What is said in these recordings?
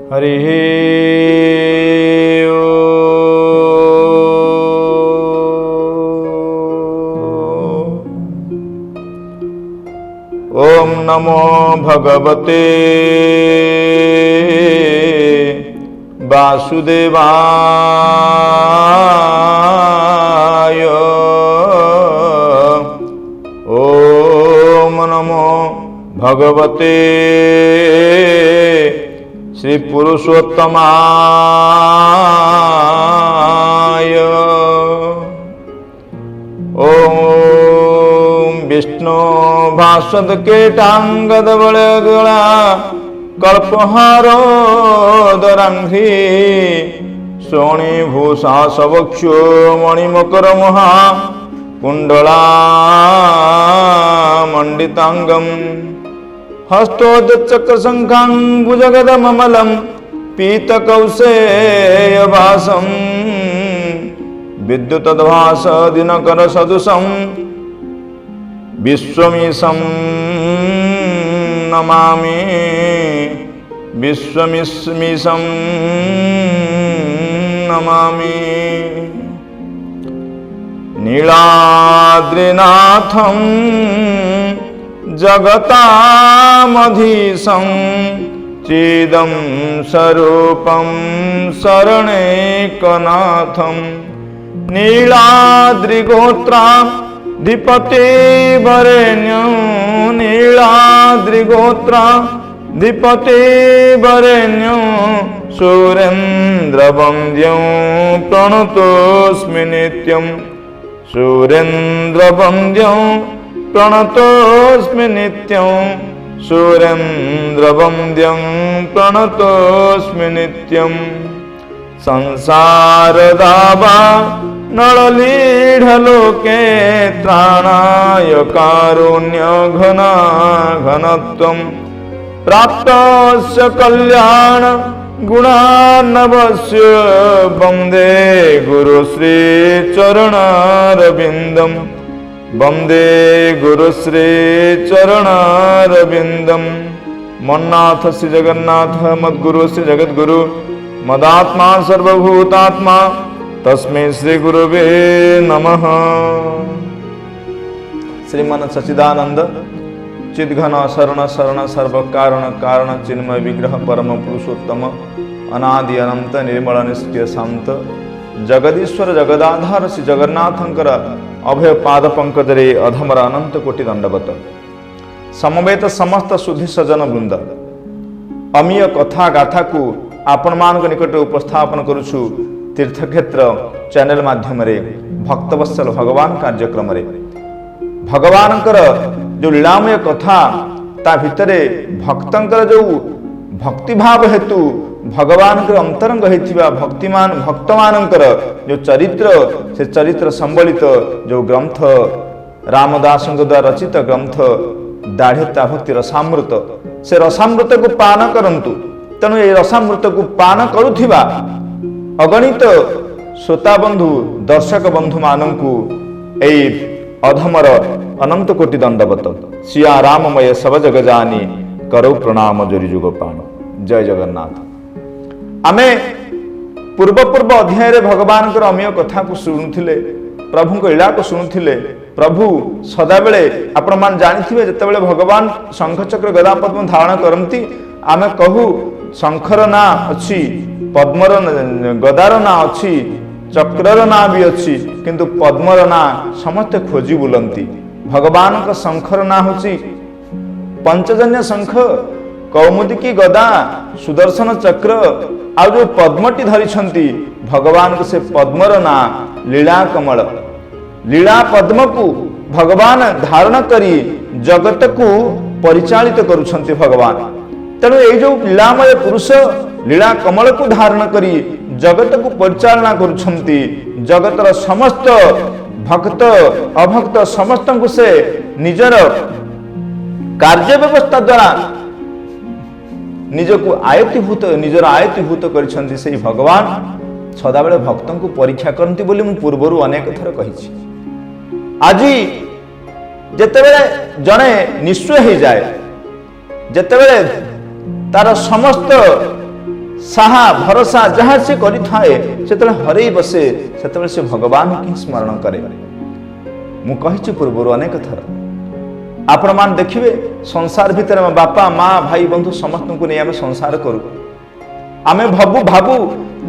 हरि ओम नमो भगवते वासुदेवाय। ओम नमो भगवते श्री पुरुषोत्तमाय। ओम विष्णु भास्वत कीटांगद बलगला कल्पहारो दरांघ्रि सोणी भूषा सवक्षो मणिमकर महा कुंडला मंडितांगम हस्तोदचक्र शंखांबुजगदमलम पीतकौसेयभासं विद्युतद्भास दिनकर सदृशं विश्वमीशं नमामि। विश्वमीशं नमामि। नीलाद्रिनाथं जगतामधीशं चिदं स्वरूपं शरणैकनाथं नीलाद्रिगोत्राधिपते वरेण्यं नीलाद्रिगोत्राधिपते वरेण्यं सुरेन्द्रवन्द्यं प्रणतोऽस्मि नित्यं सुरेन्द्रवन्द्यं प्रणतोऽस्मि नित्यं सुरेन्द्रवन्द्यं प्रणतोऽस्मि नित्यं। संसारदावा नळलीढलोके त्राणाय कारुण्यघना घनत्वं प्राप्तस्य कल्याण गुणार्णवस्य वन्दे गुरुश्री चरणारविन्दं वन्दे गुरुश्री चरणारविन्दं। मन्नाथ श्री जगन्नाथ मद्गुरु श्री जगद्गुरु मदात्मा सर्वभूतात्मा तस्मै श्री गुरुवे नमः। श्रीमन सच्चिदानंद चिद्घन शरण शरण सर्व कारण कारण चिन्मय विग्रह परम पुरुषोत्तम अनादि अनंत निर्मल निष्क्रिय शांत जगदीश्वर जगदाधार श्री जगन्नाथंकर अभय पाद पंकजरे अधमर अनंत कोटि दंडवत। समवेत समस्त सुधि सज्जन वृंद अमीय कथा गाथा को आपण मान निकट उपस्थापन करुछु तीर्थक्षेत्र चैनल माध्यम भक्तवत्सल भगवान कार्यक्रम भगवानकर जो लीलामय कथा ता भितरे भक्तंकर जो भक्तिभाव हेतु भगवान अंतरंग होइथिबा भक्तिमान भक्त मानकर जो चरित्र से चरित्र संबलित जो ग्रंथ रामदास द्वारा रचित ग्रंथ दाढ़ता भक्ति रसामृत से रसामृत को पान करंतु। तेणु ये रसामृत को पान करुथिबा अगणित श्रोता बंधु दर्शक बंधु मानंकु एई अधमर अनंत कोटि दंडवत। सिया राममय सब जग जानी करो प्रणाम जोरी जुग पाण। जय जगन्नाथ। आमे पूर्व पूर्व अध्याय रे भगवान अमीय कथा को शुणुथिले प्रभु को लीला को शुणुथिले। प्रभु सदा बेले आपण मान जानिथिबे जेतेबेले भगवान शंख चक्र गदा पद्म धारण करंती आमे कहू शंखर ना अछि पद्मर गदार ना अच्छी चक्रर ना भी अच्छी किंतु पद्मर ना समस्ते खोजी बुलंती। भगवान का शंखर ना होची पंचजन्य शंख कौमुदी गदा सुदर्शन चक्र आ जो पद्मटी धरिछंती भगवान को से पद्मर ना लीला कमल। लीला पद्म को भगवान धारण करी जगत को परिचालित करुछंती भगवान। तेणु ये जो लीलामय पुरुष लीला कमल को धारण करी जगत को परिचालना करुछंती जगतर समस्त भक्त अभक्त समस्त को से निजर कार्य व्यवस्था द्वारा निजको आयतीभूत निजर आयतीभूत करिछंती से भगवान सदाबेले भक्तों को परीक्षा करती बोली मु पूर्वर अनेक थर कही। आज जेतेबेले जड़े निश्चय हो जाए जेतेबेले तार समस्त साहा भरोसा जहाँ से करि थाए सेतले हरेई बसे सेतले से भगवान की स्मरण करे। मु कहिछि पूर्वरु अनेक थर आपण मान देखिबे संसार भितर बापा माँ भाई बंधु समस्त को नहीं आम संसार करू आमे भाबू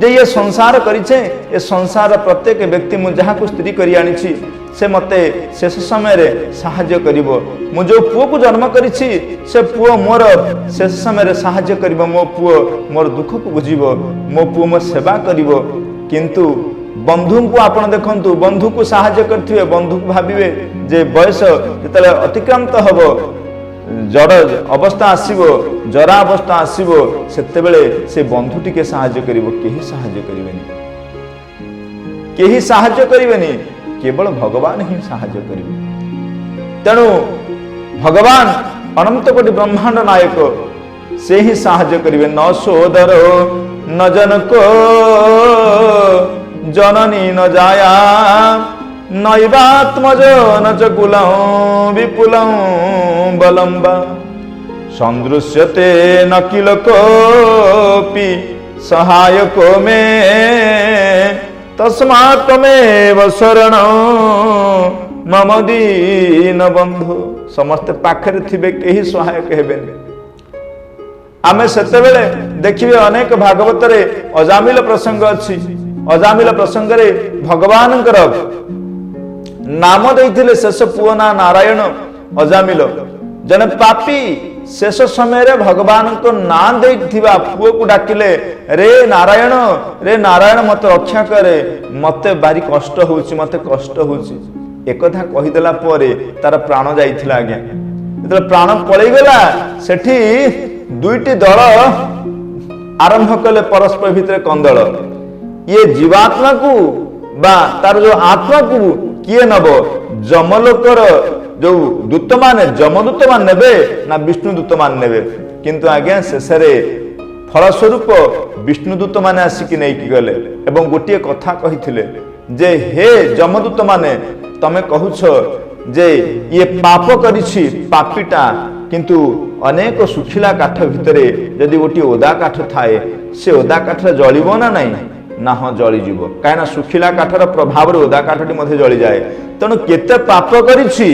जे ये संसार करिछे ए संसार प्रत्येक व्यक्ति मु जहाँ को स्त्री करी आनिछि से मते शेष समय रे सहाय्य करिवो। मु जो पुओ को जन्म करिछि से पुओ मोर शेष समय रे सहाय्य करिवो। मो पुओ मोर दुख को बुझिवो। मो पुओ मोर सेवा करिवो। किंतु बंधु को आपण देखंतु बंधु को सहाय्य करथिबे बंधु को भाबिबे जे बयस जेतले अतिक्रांत हबो जड़ अवस्था आसीबो जरा अवस्था आसीबो सेतेबेले से बंधु टिके सहाय्य करिवो। केही सहाय्य करिवेनी केही सहाय्य करिवेनी केवल भगवान ही सहाय्य करिवे। तेणु भगवान अनंत कोटि ब्रह्मांड नायक से ही सहाय्य करिवे। न सोदर न जनको जननी न जाया नैवात्मज न च कुलं विपुलं बलम्बा सन्दृश्यते न किल कोऽपि सहायको मे तस्मात् त्वमेव शरणं मम दीन बंधु। समस्त पाखरे थिबे केही सहायक हेबेनि। आमे सेतेबेले देखिबे अनेक भागवत रे अजामिल प्रसंग अछि। अजामिल प्रसंग रे भगवानकर नाम देइथिले शेष पुओ ना नारायण अजामिल जने पापी शेष समय रे भगवान को ना देइथिबा पुओ को डाकिले रे नारायण मते रक्षा करे मते बारी कष्ट होउची मते कष्ट होउची। एक कथा कहि देला परे तार प्राण जाइथिला। आज्ञा जेतले प्राण पळै गेला सेठी दुईटी दल आरंभ कले परस्पर भितर कंदल। ये जीवात्मा को बा तार जो आत्मा को किए नब जमलोकर जो दूत माने जमदूत मान नेबे ना विष्णु दूत मान नेबे। किंतु आज्ञा शेष फलस्वरूप विष्णु दूत माने आसिकी नहीं कि गले एवं गोटे कथा कहिथिले जे हे जमदूत माने तमे कहूछ जे ये पाप करिछि पापीटा किंतु अनेक सुखिला काठ भितरे यदि गोटे ओदा काठ थाए से ओदा काठ जलिबो ना नहीं ना हाँ जली जीव कहीं सुखिला काठर प्रभाव ओदा काठटी मध्य जली जाए। तेणु केते पाप करिछि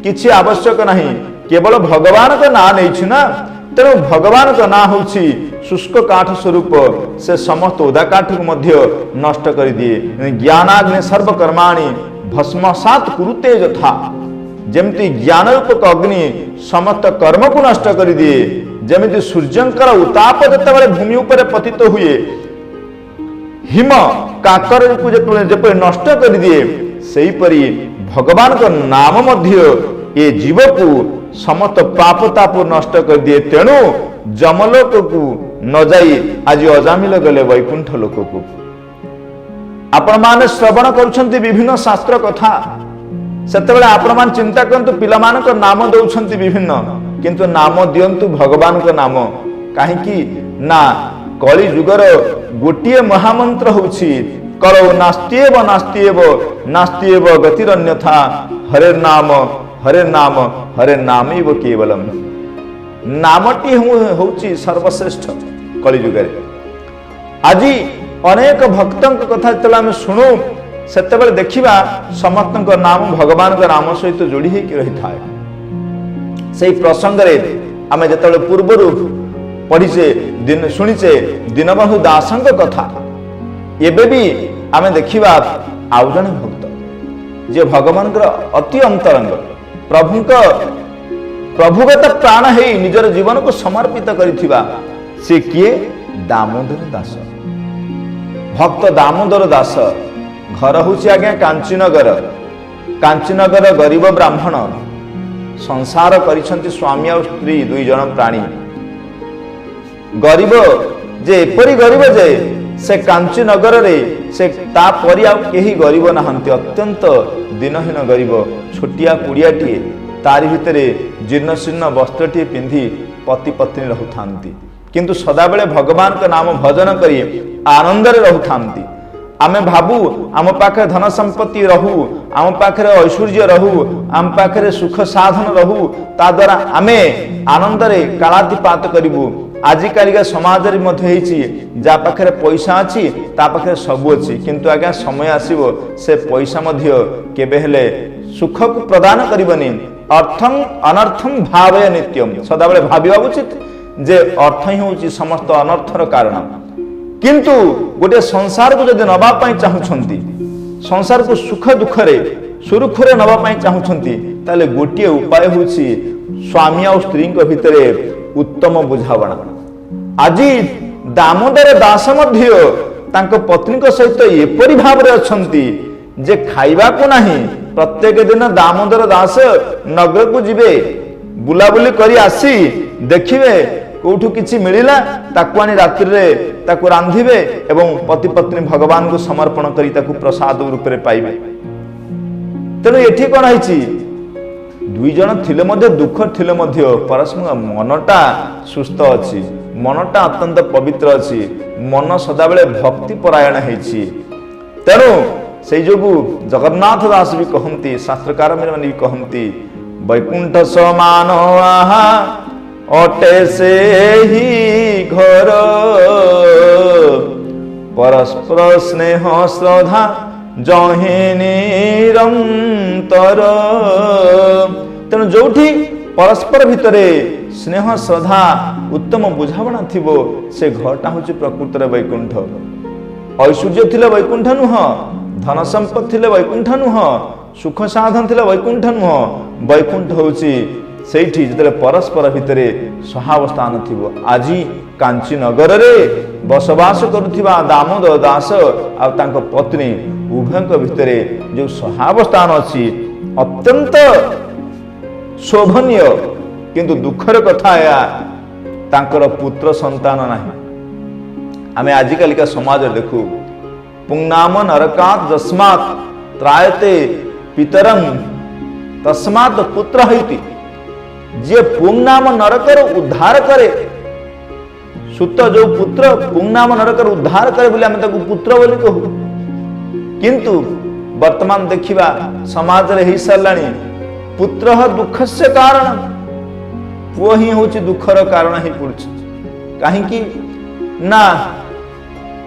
किछि आवश्यक नहीं केवल भगवान का ना नहीं ना। तेणु भगवान का ना होछि शुष्क काठ स्वरूप से समस्त ओदा काठ को मध्य नष्ट कर दिए। ज्ञानाग्नि सर्वकर्माणि भस्मसात कुरुते यथा जेमती ज्ञान रूपक अग्नि समस्त कर्म को नष्ट कर दिए। जेमती सूर्यंकर उताप जेतेबेले भूमि उपर पतित हुए हिम काकर को जेपरि नष्ट कर दिए सेहीपरि भगवान का नाम मध्य ये जीव को समस्त पाप ताप नष्ट कर दिए। तेणु जमलोक को न जाई आज अजामिल गले वैकुंठ लोक को। आपण माने श्रवण करुछंती विभिन्न शास्त्र कथा सेतेबेले आपण मान चिंता करंतु पिलामान को नाम दउछंती विभिन्न किंतु नाम दियंतु भगवान को नाम। काहे कि ना कली जुगर गोटिए महामंत्र होछि करो नास्त्येव नास्त्येव नास्त्येव गतिरन्यथा हरे नाम हरे नामैव केवलम। नामटी होछि सर्वश्रेष्ठ कली जुगरे। आज अनेक भक्तों कथा जेतेबेले आमे सुनु सेतेबेले देखिबा समस्तक नाम भगवान का नाम सहित जोड़ी होकर रही थाए। से प्रसंग रे आमे जेतेबेले पूर्वरु पढ़ीचे दिन शुणीचे दीनबंधु दासंक कथा एबे भी आमे देखिबा आउ जने भक्त जे भगवान अति अंतरंग प्रभुगत प्राण है निजर जीवन को समर्पित करिथिबा से किए दामोदर दास भक्त दामोदर दास। घर होछि आज्ञा कांचीनगर गरीब ब्राह्मण संसार करिसंती स्वामी और स्त्री दुई जन प्राणी। गरीब जे एपरी गरीब जे से कांची नगर रे से ता परि आ केही गरीब नहंती अत्यंत दिनहीन गरीब छोटिया कुड़ियाटी तारि भितरे जीर्णशीर्ण वस्त्रटी पिंधि पति पत्नी रहुथांती किंतु सदाबेले भगवान का नाम भजन करी आनंद रे रहुथांती। आमे भाबू आम पाखे धन संपत्ति रहू आम पाखे ऐश्वर्य रहू आम पाखे सुख साधन रहू ता द्वारा आमे आनंद रे कालातिपात करिबू आजिकालिका समाज जा पाखे पैसा अच्छी ता पाखे सबू अच्छी किंतु आज्ञा समय आसीबो से पैसा मध्य केबे हेले सुख को प्रदान करबनी। अर्थम अनर्थम भावय नित्यम सदाबले भाविबा उचित जे अर्थ ही होची समस्त अनर्थर कारण। किंतु गोटे संसार को जदि नबा पई चाहुछंती संसार को सुख दुख रे सुरुखुरे नबा पई चाहुछंती ताले गोटे उपाय होची स्वामी और स्त्री भितरे उत्तम बुझावणा। आज दामोदर दास मध्य तांको पत्नी को सहित एपरि भाव रे अछंती जे खाइबा को नाही प्रत्येक दिन दामोदर दास नगर को जिबे बुलाबुली करी आसी देखिबे कोठु किछि मिलिला ताकु आनी रात्रि रे ताकु रांधिबे एवं पति पत्नी भगवान को समर्पण करी ताकु प्रसाद रूप रे पाइबे। तेणु एठी कोन आइछि दुई जन थिले मध्य दुख थिले मध्य परस्पर मनटा सुस्थ अछि मनटा अत्यंत पवित्र अछि मन सदाबेले भक्ति परायण हेछि। तेणु से जोगु जगन्नाथ दास भी कहती शास्त्रकार मैंने भी कहती वैकुंठ समान आहा अटे से ही घर परस्पर स्नेह श्रद्धा जहे निरंतर। तेणु जोठी परस्पर भितरे स्नेह श्रद्धा उत्तम बुझावना थिबो से घरटा होची प्रकृतर वैकुंठ। ऐश्वर्य थिले वैकुंठ नुह धन संपत्ति थिले वैकुंठ नुह सुख साधन थिले वैकुंठ नुह वैकुंठ होची सेठी जतले परस्पर भितरे सहावस्थान थिबो। आज कांची नगर रे बसवास करुथिबा दामोदर दास आ तांको पत्नी उभयଙ୍କ भितरे जो सहावस्थान अछि अत्यंत शोभनीय किंतु दुखर कथा या तांकर पुत्र संतान नाही। आमे आजिकालिका समाज देखू पुंगनाम नरकात जस्मात् त्रायते पितरं तस्मात् पुत्र हैति। जे पुंगनाम नरकर उद्धार करे सुत जो पुत्र पुंगनाम नरकर उद्धार करे बोले आमे ताकू पुत्र बोली कहू। किंतु वर्तमान देखिबा समाज रे ही सरलाणी पुत्र दुखस्य कारण पुओ ही होची दुखर कारण ही पड़छ। काहे कि ना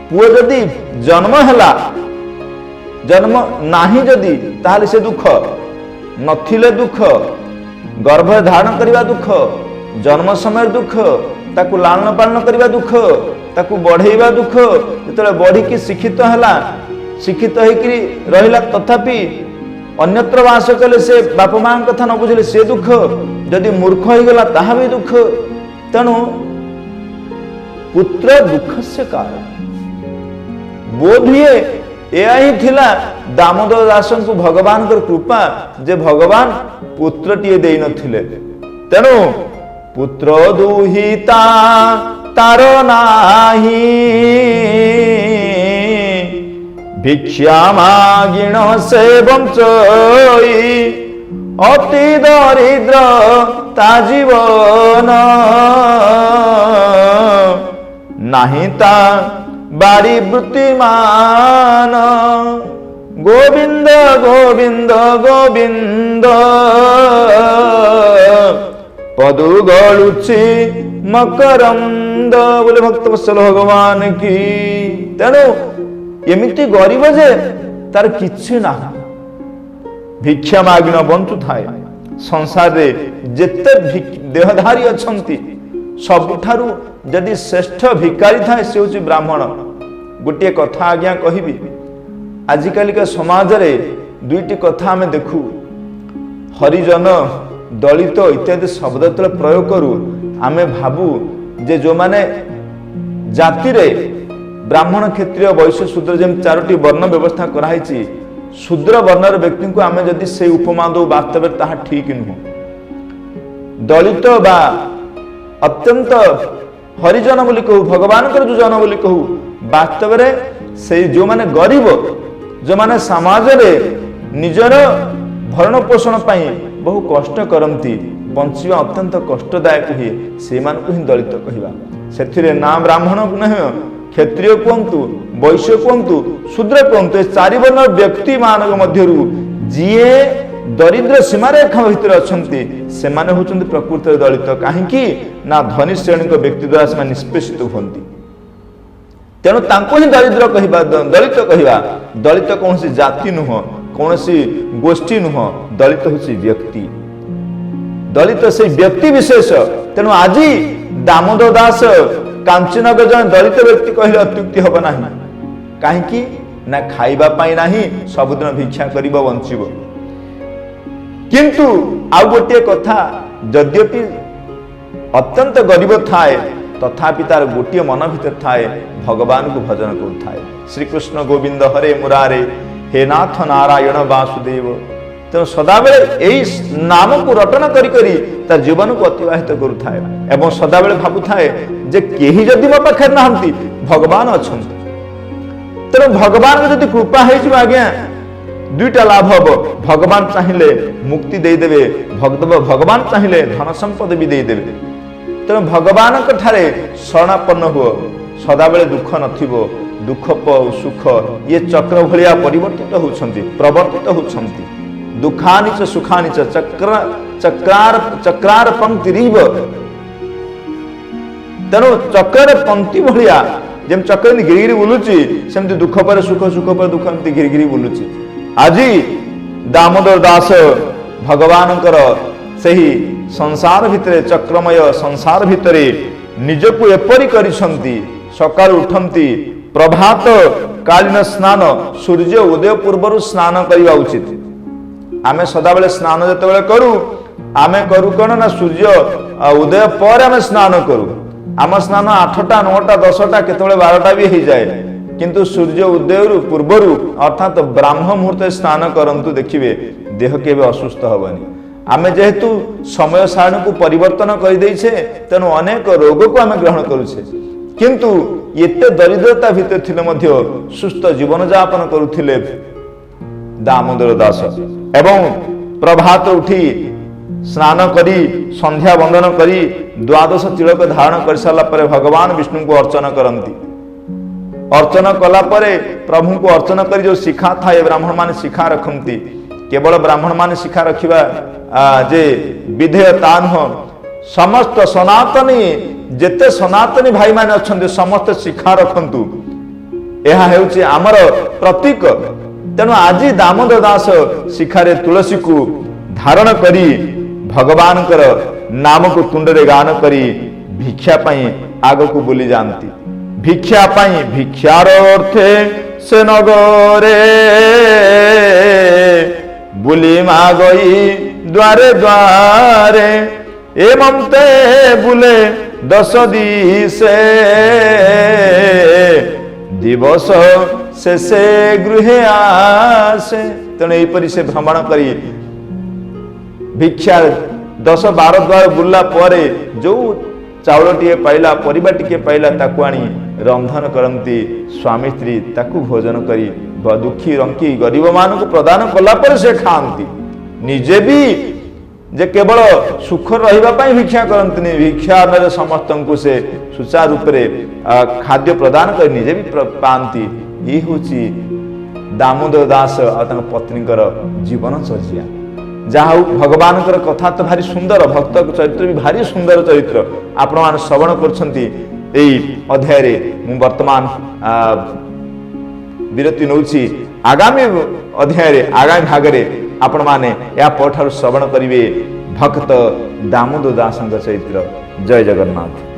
पुओ जदि जन्म हैला जन्म नाही जदि ताहले से दुख नथिले दुख गर्भ धारण करिबा दुख जन्म समय दुख ताकू लालन पालन करिबा दुख ताकू बढ़ेबा दुख जतले बढ़ी की शिक्षित हैला शिक्षित होइकरी रहिला तथापि अन्यत्र वास कले से बाप मां कथा न बुझले से दुख जदि मूर्ख हो गला ताहा भी दुख। तेणु पुत्र दुखस्य कारण बोध हुए यह ही थिला दामोदर दासन को भगवान कर कृपा जे भगवान पुत्र टिए देई नथिले। तेणु पुत्र दुहिता तार नाही भिक्षा मागिण से बंचई अति दरिद्र ता जीवन नाही ता बाड़ी वृत्तिमान गोविंद गोविंद गोविंद पदु गलुची मकरंद बोले भक्त वत्सल भगवान की। तेणु एमिति गरीब जे तार किछि ना भिक्षा मागिन बंचु थाए संसार रे जेते देहधारी अछंती सबुठारु यदि श्रेष्ठ भिकारी थाए से होची ब्राह्मण। गोटे कथा आज्ञा कहिबी आजिकालिका समाज रे दुईटी कथा हमें देखू हरिजन दलित इत्यादि शब्द तले प्रयोग करू आमे भाबू जे जो माने जाति रे ब्राह्मण क्षत्रिय वैश्य शूद्र जेम चारोटी वर्ण व्यवस्था कराई शूद्र वर्णर व्यक्ति को आमे जदि से उपमा दो वास्तव ताहा ठीक नुह। दलित बा अत्यंत हरिजन बोली कहू भगवान जो जन बोली कहू वास्तव रे से जो माने गरीब जो माने समाज रे निजर भरण पोषण पाई बहु कष्ट करती बंचिबा अत्यंत कष्टदायक हुए से मान को ही दलित कहवा से ना ब्राह्मण नहीं क्षत्रिय कहतु वैश्य कहतु शूद्र कहतु चारि वर्ण व्यक्ति मान मध्यरु जीए दरिद्र सीमारेखा भितर अच्छा से हूँ प्रकृत दलित कहीं ना धनी श्रेणी व्यक्ति द्वारा से निष्पेषित होती तेणु ही दरिद्र कहवा दलित कहवा दलित कौन जाति नुह कौन गोष्ठी नुह दलित हूँ व्यक्ति दलित से व्यक्ति विशेष तेणु आज दामोदर दास कांचीनगर जन दलित व्यक्ति कहले अत्युक्ति हम ना कहीं ना खाइबा पाई नाही सबुदिन भिक्षा करिब बंचिब किंतु आउ गोटे कथा यद्यपि अत्यंत गरीब थाए तथापि तार गोटे मन भीतर थाए भगवान को भजन करुए श्री कृष्ण गोविंद हरे मुरारे हे नाथ नारायण वासुदेव तेणु सदाबेले यही नाम को रटन करी करी तार जीवन को अतिवाहित करुए एवं सदाबेले भाबुए जे केही जदि मो पाखे नाहंती भगवान अछंती तेणु भगवान जदि कृपा हो आज्ञा दुईटा लाभ हम भगवान चाहिए मुक्ति देदेवे भगवान चाहिए धन संपद भी देदेवे तेणु भगवान ठारे शरणापन्न हुओ सदाबेले दुख नथिबो दुख सुख ये चक्र भलिया परिवर्तित होउछंती प्रवर्तित होउछंती दुखानि च सुखानि च चक्रार पंक्तिरीव तेणु चक्र पंक्ति भलिया जेम चक्र गिरिगिरी बुलुची सेमती दुख पर सुख सुख पर दुख एमती गिरिगिरी बुलुची आज दामोदर दास भगवान सही संसार भितर चक्रमय संसार भितर निजको एपरी करिसंती सकाळ उठंती प्रभात कालीन स्नान सूर्य उदय पूर्व स्नान करवा उचित आमे सदाबेले स्नान जतबेले करू आमे करू कण ना सूर्य उदय पर आमे स्नान करू आम स्नान 8टा 9टा 10टा केतबेले 12टा भी हो जाए किंतु सूर्य उदय पूर्वर अर्थात ब्राह्म मुहूर्त स्नान करंतु देखिए देह के असुस्थ हबनी आमे जेहेतु समय सारणी को परिवर्तन कर देछे तेणु अनेक रोग को आमे ग्रहण करुछे किंतु एते दरिद्रता भितर थिले मध्य सुस्थ जीवन यापन करुथिले दामोदर दास एवं प्रभात उठी स्नान करी संध्या वंदन करी द्वादश तिलक धारण कर सारा पर भगवान विष्णु को अर्चना करती अर्चना कला परे प्रभु को अर्चना करी जो शिखा था ब्राह्मण मान शिखा रखती केवल ब्राह्मण मान शिखा रखा जे विधेयता नुह समस्त सनातनी जेते सनातनी भाई माने अच्छे समस्त शिखा रखंतु यह हेउछि आमर प्रतीक तेणु आज दामोदर दास शिखारे तुलसी को धारण करी भगवान नाम को तुंडरे गान करी भिक्षा पाई आग को बुली जानती भिक्षा पाई भिक्षार अर्थे से नगरे बुली मागई द्वारे द्वारे एमते बुले 10 दिसे दिवस से गृहे आसे तेणु यहीपरि से भ्रमण करी भिक्षा 10-12 द्वार बुला पर जो चाउल टे पाइला परिबा टे पाइला ताकू आनी रंधन करती स्वामी स्त्री ताकू भोजन करी दुखी रंकी गरीब मान को प्रदान कला पर से खाती निजे भी जे केवल सुख रही भिक्षा करती भिक्षा समस्त को से सुचारू रूप से खाद्य प्रदान कर निजे भी पाती ये हूँ दामोदर दास और पत्नी जीवन चर्या जहा भगवान कथा तो भारी सुंदर भक्त चरित्र भी भारी सुंदर चरित्र आपण मान श्रवण कर अध्याय मु वर्तमान विरति नौछि आगामी अध्याय आगामी भाग में आपण माने या पठार श्रवण करिवे भक्त दामोदर दास चरित्र। जय जगन्नाथ।